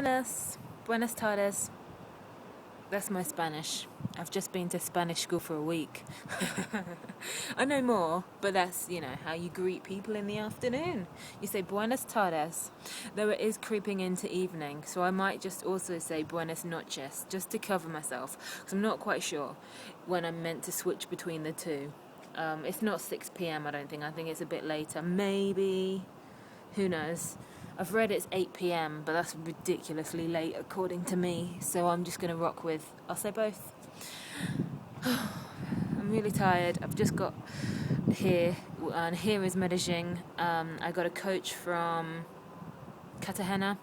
Buenas tardes. That's my Spanish. I've just been to Spanish school for a week. I know more, but that's, how you greet people in the afternoon. You say buenas tardes, though it is creeping into evening, so I might just also say buenas noches, just to cover myself, because I'm not quite sure when I'm meant to switch between the two. It's not 6 p.m, I don't think. I think it's a bit later. Maybe. Who knows? I've read it's 8 p.m, but that's ridiculously late according to me, so I'm just going to rock with, I'll say both. I'm really tired. I've just got here, and here is Medellin. I got a coach from Cartagena.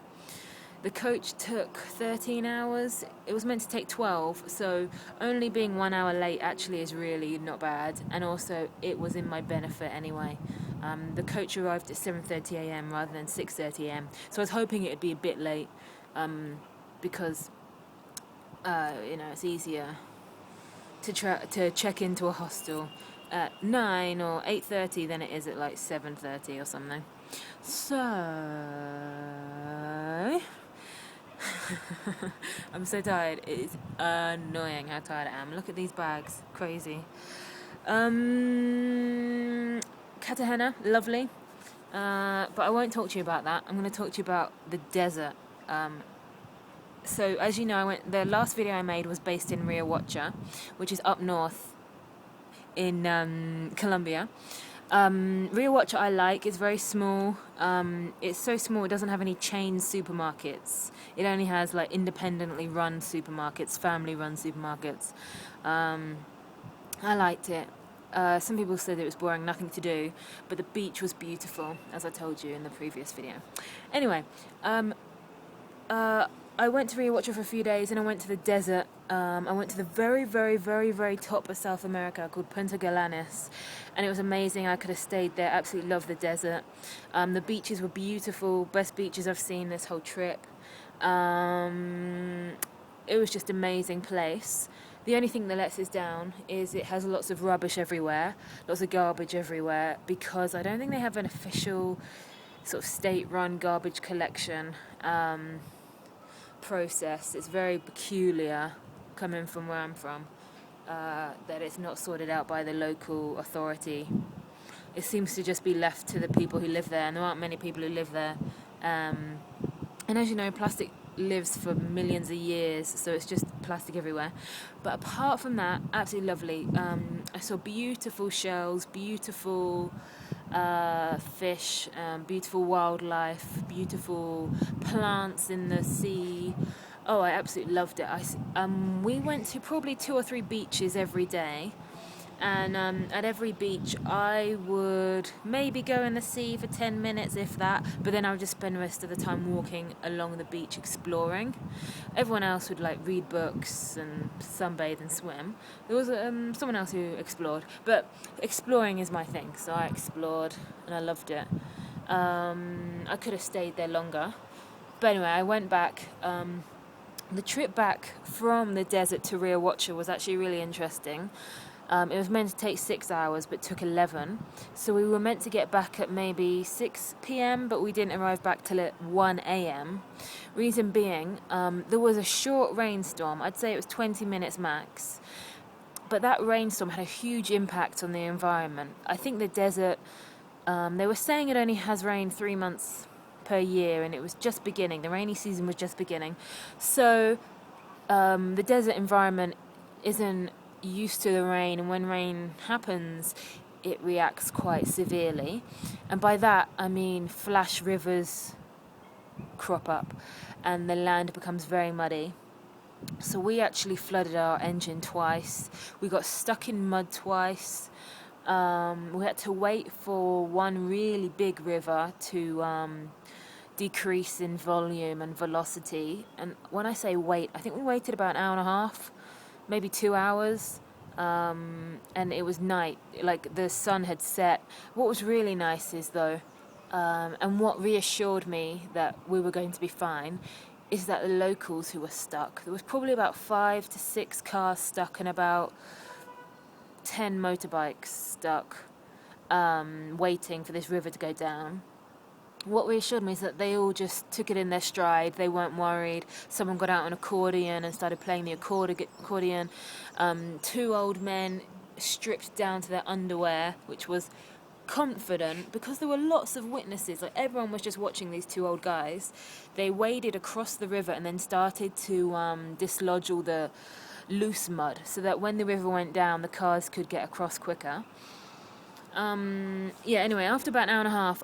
The coach took 13 hours. It was meant to take 12, so only being 1 hour late actually is really not bad, and also it was in my benefit anyway. The coach arrived at 7:30 a.m. rather than 6:30 a.m, so I was hoping it would be a bit late, because it's easier to check into a hostel at 9 or 8:30 than it is at like 7:30 or something. So I'm so tired. It is annoying how tired I am. Look at these bags. Crazy. Cartagena, lovely. But I won't talk to you about that. I'm going to talk to you about the desert. So as you know, the last video I made was based in Guajira, which is up north in Colombia. Guajira I like. It's very small. It's so small it doesn't have any chain supermarkets. It only has like independently run supermarkets, family run supermarkets. I liked it. Some people said it was boring, nothing to do, but the beach was beautiful, as I told you in the previous video. Anyway, I went to Guajira for a few days, and I went to the desert. I went to the very, very, very, very top of South America called Punta Galanes, and it was amazing. I could have stayed there. Absolutely love the desert. The beaches were beautiful, best beaches I've seen this whole trip. It was just an amazing place. The only thing that lets us down is it has lots of rubbish everywhere, lots of garbage everywhere, because I don't think they have an official sort of state-run garbage collection process. It's very peculiar, coming from where I'm from, that it's not sorted out by the local authority. It seems to just be left to the people who live there, and there aren't many people who live there. And as you know, plastic lives for millions of years, so it's just plastic everywhere. But apart from that, absolutely lovely. I saw beautiful shells, beautiful fish, beautiful wildlife, beautiful plants in the sea. Oh, I absolutely loved it. We went to probably 2 or 3 beaches every day, and at every beach I would maybe go in the sea for 10 minutes, if that, but then I would just spend the rest of the time walking along the beach exploring. Everyone else would like read books and sunbathe and swim. There was someone else who explored, but exploring is my thing, so I explored and I loved it. I could have stayed there longer, but anyway, I went back. The trip back from the desert to Guajira was actually really interesting. It was meant to take 6 hours, but took 11. So we were meant to get back at maybe 6 p.m, but we didn't arrive back till at 1 a.m. Reason being, there was a short rainstorm. I'd say it was 20 minutes max. But that rainstorm had a huge impact on the environment. I think the desert, they were saying it only has rain 3 months per year, and it was just beginning. The rainy season was just beginning. So the desert environment isn't used to the rain, and when rain happens it reacts quite severely, and by that I mean flash rivers crop up and the land becomes very muddy. So we actually flooded our engine twice. We got stuck in mud twice. We had to wait for one really big river to decrease in volume and velocity, and when I say wait, I think we waited about an hour and a half, maybe 2 hours, and it was night, like the sun had set. What was really nice is though, and what reassured me that we were going to be fine, is that the locals who were stuck, there was probably about 5 to 6 cars stuck and about 10 motorbikes stuck, waiting for this river to go down. what reassured me is that they all just took it in their stride. They weren't worried. Someone got out an accordion and started playing the accordion. Two old men stripped down to their underwear, which was confident because there were lots of witnesses. Like, everyone was just watching these two old guys. They waded across the river and then started to dislodge all the loose mud so that when the river went down, the cars could get across quicker. Anyway, after about an hour and a half,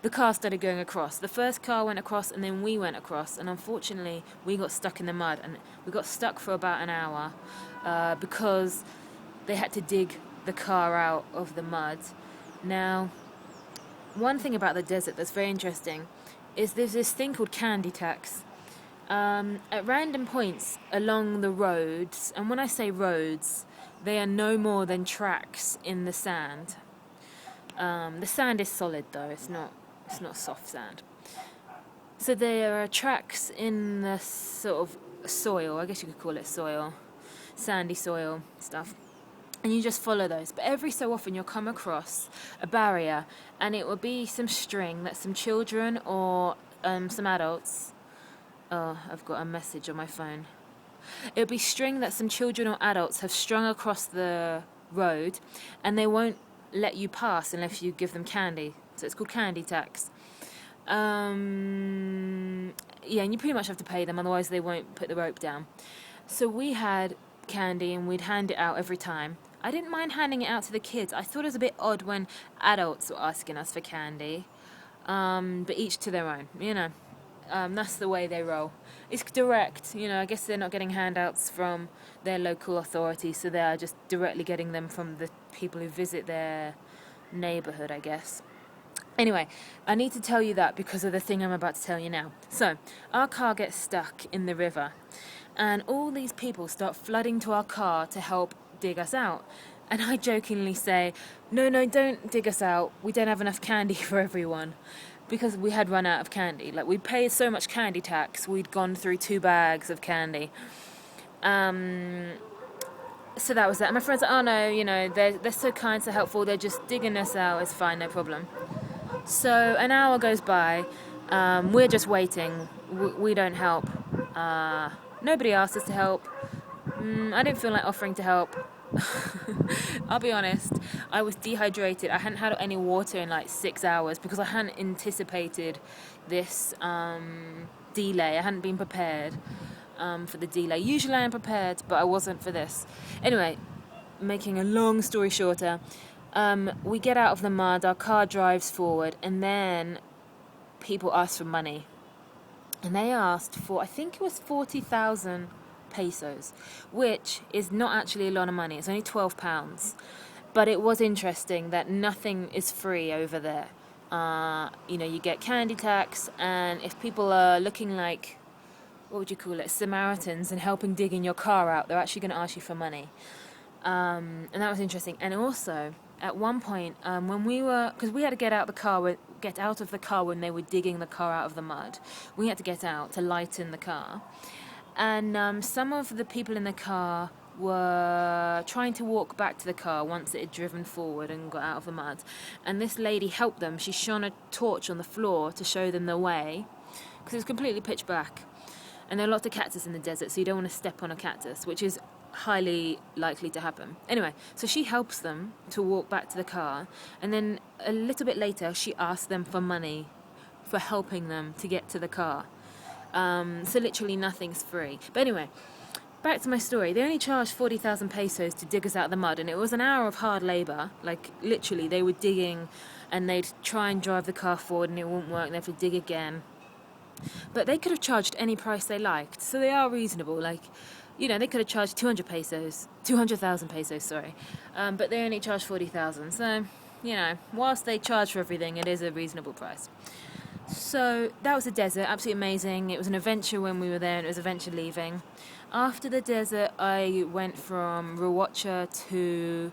the car started going across. The first car went across and then we went across, and unfortunately we got stuck in the mud, and we got stuck for about an hour because they had to dig the car out of the mud. Now, one thing about the desert that's very interesting is there's this thing called candy tax. At random points along the roads, and when I say roads, they are no more than tracks in the sand. The sand is solid though, it's not soft sand. So there are tracks in the sort of soil, I guess you could call it soil, sandy soil stuff. And you just follow those. But every so often you'll come across a barrier, and it will be some string that some children or some adults... Oh, I've got a message on my phone. It'll be string that some children or adults have strung across the road, and they won't let you pass unless you give them candy. So it's called candy tax. And you pretty much have to pay them, otherwise they won't put the rope down. So we had candy and we'd hand it out every time. I didn't mind handing it out to the kids. I thought it was a bit odd when adults were asking us for candy. But each to their own, that's the way they roll. It's direct, I guess they're not getting handouts from their local authorities, so they are just directly getting them from the people who visit their neighborhood, I guess. Anyway, I need to tell you that because of the thing I'm about to tell you now. So, our car gets stuck in the river, and all these people start flooding to our car to help dig us out. And I jokingly say, no, don't dig us out. We don't have enough candy for everyone. Because we had run out of candy. Like, we'd paid so much candy tax, we'd gone through 2 bags of candy. So that was that. And my friends are, oh no, they're so kind, so helpful, they're just digging us out, it's fine, no problem. So an hour goes by, we're just waiting, we don't help. Nobody asked us to help. I didn't feel like offering to help. I'll be honest, I was dehydrated. I hadn't had any water in like 6 hours because I hadn't anticipated this delay. I hadn't been prepared for the delay. Usually I am prepared, but I wasn't for this. Anyway, making a long story shorter, we get out of the mud, our car drives forward, and then people ask for money. And they asked for, I think it was 40,000 pesos, which is not actually a lot of money. It's only £12. But it was interesting that nothing is free over there. You get candy tax, and if people are looking like, what would you call it, Samaritans, and helping digging your car out, they're actually going to ask you for money. And that was interesting. And also, at one point, when we were, because we had to get out of the car when they were digging the car out of the mud. We had to get out to lighten the car. And some of the people in the car were trying to walk back to the car once it had driven forward and got out of the mud. And this lady helped them. She shone a torch on the floor to show them the way, because it was completely pitch black. And there are lots of cactus in the desert, so you don't want to step on a cactus, which is highly likely to happen. Anyway, so she helps them to walk back to the car, and then a little bit later she asks them for money for helping them to get to the car. So literally nothing's free. But anyway, back to my story. They only charged 40,000 pesos to dig us out of the mud, and it was an hour of hard labour. Like, literally, they were digging, and they'd try and drive the car forward, and it wouldn't work, and they'd have to dig again. But they could have charged any price they liked, so they are reasonable. Like, they could have charged 200,000 pesos, sorry. But they only charged 40,000, so, whilst they charge for everything, it is a reasonable price. So that was the desert, absolutely amazing. It was an adventure when we were there, and it was an adventure leaving. After the desert, I went from Riohacha to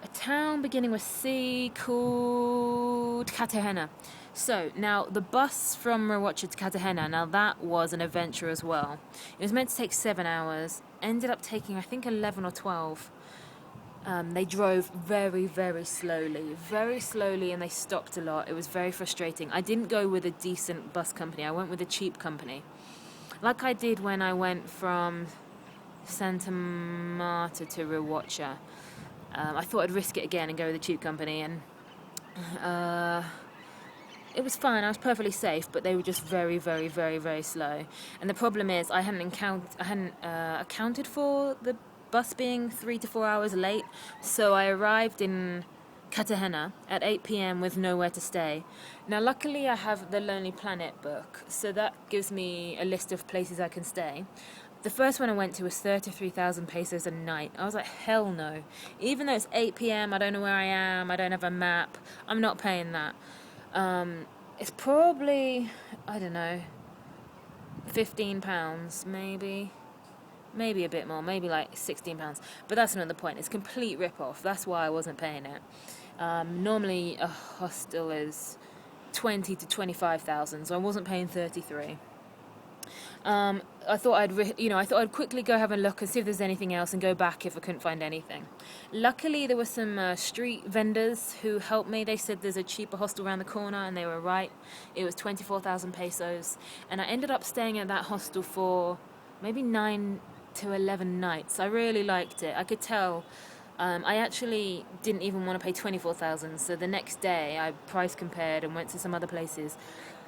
a town beginning with C called Cartagena. So now the bus from Riohacha to Cartagena, now that was an adventure as well. It was meant to take 7 hours, ended up taking I think 11 or 12. They drove very, very slowly, and they stopped a lot. It was very frustrating. I didn't go with a decent bus company. I went with a cheap company, like I did when I went from Santa Marta to Riohacha. I thought I'd risk it again and go with a cheap company, and it was fine. I was perfectly safe, but they were just very, very, very, very slow. And the problem is, I hadn't accounted for the bus being 3 to 4 hours late. So I arrived in Cartagena at 8 p.m. with nowhere to stay. Now, luckily, I have the Lonely Planet book, so that gives me a list of places I can stay. The first one I went to was 33,000 pesos a night. I was like, hell no. Even though it's 8 p.m., I don't know where I am, I don't have a map, I'm not paying that. It's probably, I don't know, £15, maybe a bit more, maybe like £16. But that's not the point. It's a complete rip-off. That's why I wasn't paying it. Normally a hostel is 20 to 25,000, so I wasn't paying 33. I thought I'd quickly go have a look and see if there's anything else and go back if I couldn't find anything. Luckily, there were some street vendors who helped me. They said there's a cheaper hostel around the corner, and they were right. It was 24,000 pesos, and I ended up staying at that hostel for maybe 9 to 11 nights. I really liked it. I could tell. I actually didn't even want to pay 24,000, so the next day I price compared and went to some other places.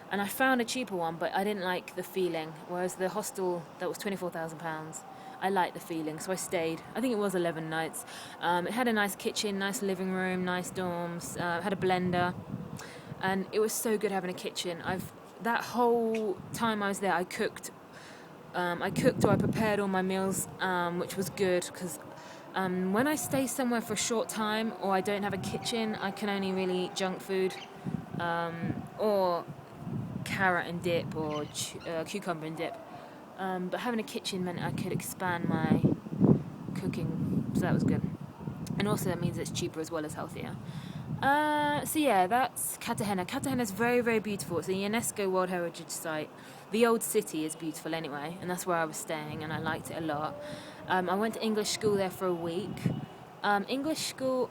And I found a cheaper one, but I didn't like the feeling. Whereas the hostel that was £24,000, I liked the feeling, so I stayed. I think it was 11 nights. It had a nice kitchen, nice living room, nice dorms. Had a blender, and it was so good having a kitchen. That whole time I was there, I cooked. I prepared all my meals, which was good because when I stay somewhere for a short time or I don't have a kitchen, I can only really eat junk food or carrot and dip or cucumber and dip. But having a kitchen meant I could expand my cooking, so that was good. And also that means it's cheaper as well as healthier. So yeah, that's Cartagena. Cartagena is very, very beautiful. It's a UNESCO World Heritage Site. The old city is beautiful anyway, and that's where I was staying, and I liked it a lot. I went to English school there for a week. Spanish school.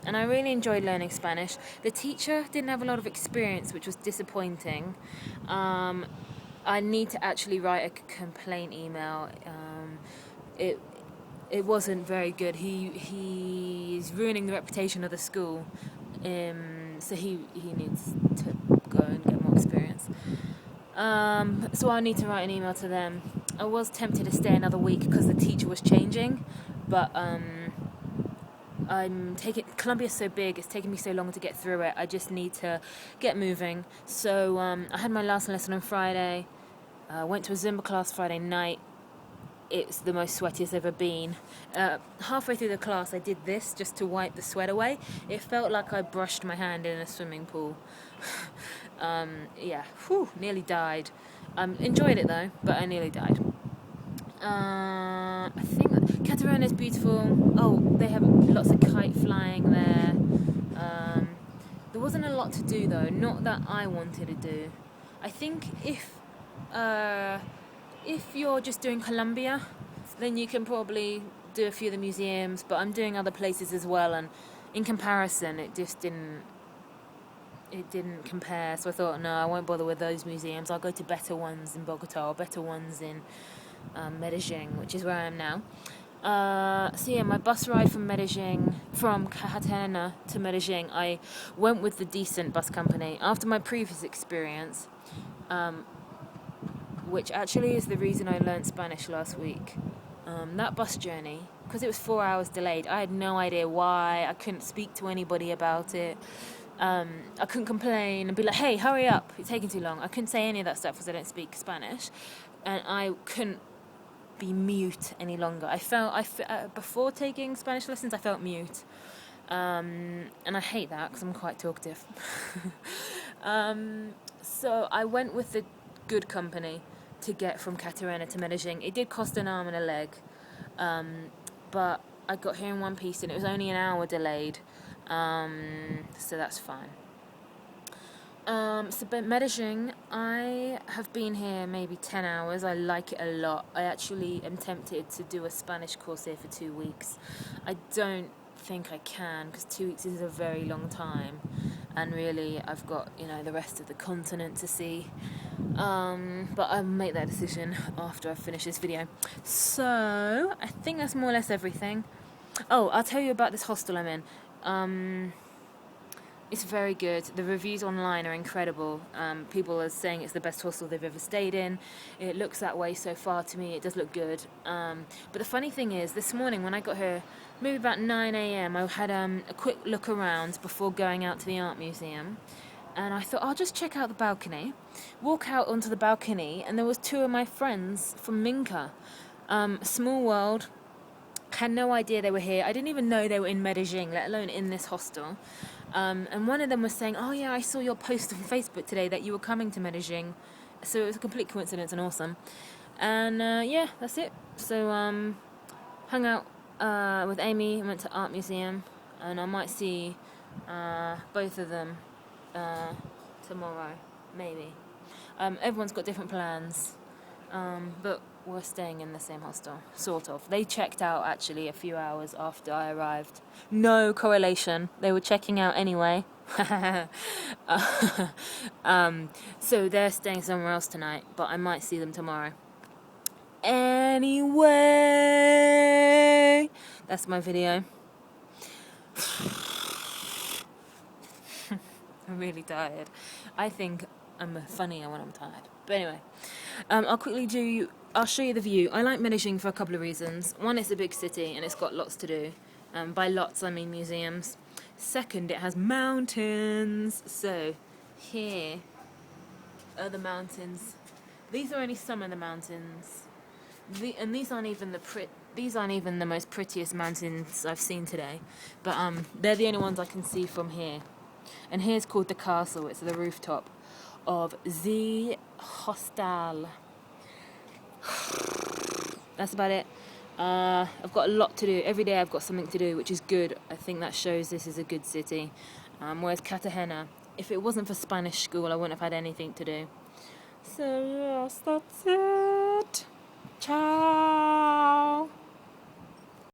And I really enjoyed learning Spanish. The teacher didn't have a lot of experience, which was disappointing. I need to actually write a complaint email. It wasn't very good. He's ruining the reputation of the school. So he needs to go and get more experience. So I need to write an email to them. I was tempted to stay another week because the teacher was changing, but Colombia's so big, it's taking me so long to get through it. I just need to get moving. So I had my last lesson on Friday. Went to a Zumba class Friday night. It's the most sweatiest I've ever been. Halfway through the class, I did this just to wipe the sweat away. It felt like I brushed my hand in a swimming pool. Nearly died. Enjoyed it though, but I nearly died. I think Cartagena is beautiful. Oh, they have lots of kite flying there. There wasn't a lot to do though, not that I wanted to do. I think if you're just doing Colombia, then you can probably do a few of the museums, but I'm doing other places as well, and in comparison it just didn't compare. So I thought, no, I won't bother with those museums. I'll go to better ones in Bogota or better ones in Medellin, which is where I am now. My bus ride from Cartagena to Medellin, I went with the decent bus company. After my previous experience, which actually is the reason I learned Spanish last week, that bus journey, because it was 4 hours delayed, I had no idea why. I couldn't speak to anybody about it. I couldn't complain and be like, hey, hurry up, you're taking too long. I couldn't say any of that stuff because I don't speak Spanish, and I couldn't be mute any longer. Before taking Spanish lessons, I felt mute, and I hate that because I'm quite talkative. So I went with the good company to get from Cartagena to Medellin. It did cost an arm and a leg, but I got here in one piece, and it was only an hour delayed. So that's fine. Medellin, I have been here maybe 10 hours. I like it a lot. I actually am tempted to do a Spanish course here for 2 weeks. I don't think I can, because 2 weeks is a very long time, and really I've got, the rest of the continent to see. But I'll make that decision after I finish this video. So I think that's more or less everything. Oh, I'll tell you about this hostel I'm in. It's very good. The reviews online are incredible. People are saying it's the best hostel they've ever stayed in. It looks that way so far to me. It does look good. But the funny thing is, this morning when I got here, maybe about 9 a.m, I had a quick look around before going out to the art museum. And I thought, I'll just check out the balcony. Walk out onto the balcony, and there was 2 of my friends from Minca. Small world. Had no idea they were here. I didn't even know they were in Medellin, let alone in this hostel. And one of them was saying, oh yeah, I saw your post on Facebook today that you were coming to Medellin. So it was a complete coincidence and awesome. And yeah, that's it. So hung out with Amy and went to art museum. And I might see both of them tomorrow, maybe. Everyone's got different plans. But we're staying in the same hostel, sort of. They checked out actually a few hours after I arrived. No correlation. They were checking out anyway. So they're staying somewhere else tonight, but I might see them tomorrow. Anyway, that's my video. I'm really tired. I think I'm funnier when I'm tired. But anyway, I'll show you the view. I like Medellin for a couple of reasons. One, it's a big city and it's got lots to do. By lots, I mean museums. Second, it has mountains. So, here are the mountains. These are only some of the mountains. And these aren't even the most prettiest mountains I've seen today. But they're the only ones I can see from here. And here's called the castle. It's the rooftop of the hostel. That's about it. I've got a lot to do. Every day I've got something to do, which is good. I think that shows this is a good city. Whereas Cartagena, if it wasn't for Spanish school, I wouldn't have had anything to do. So yes, that's it. Ciao.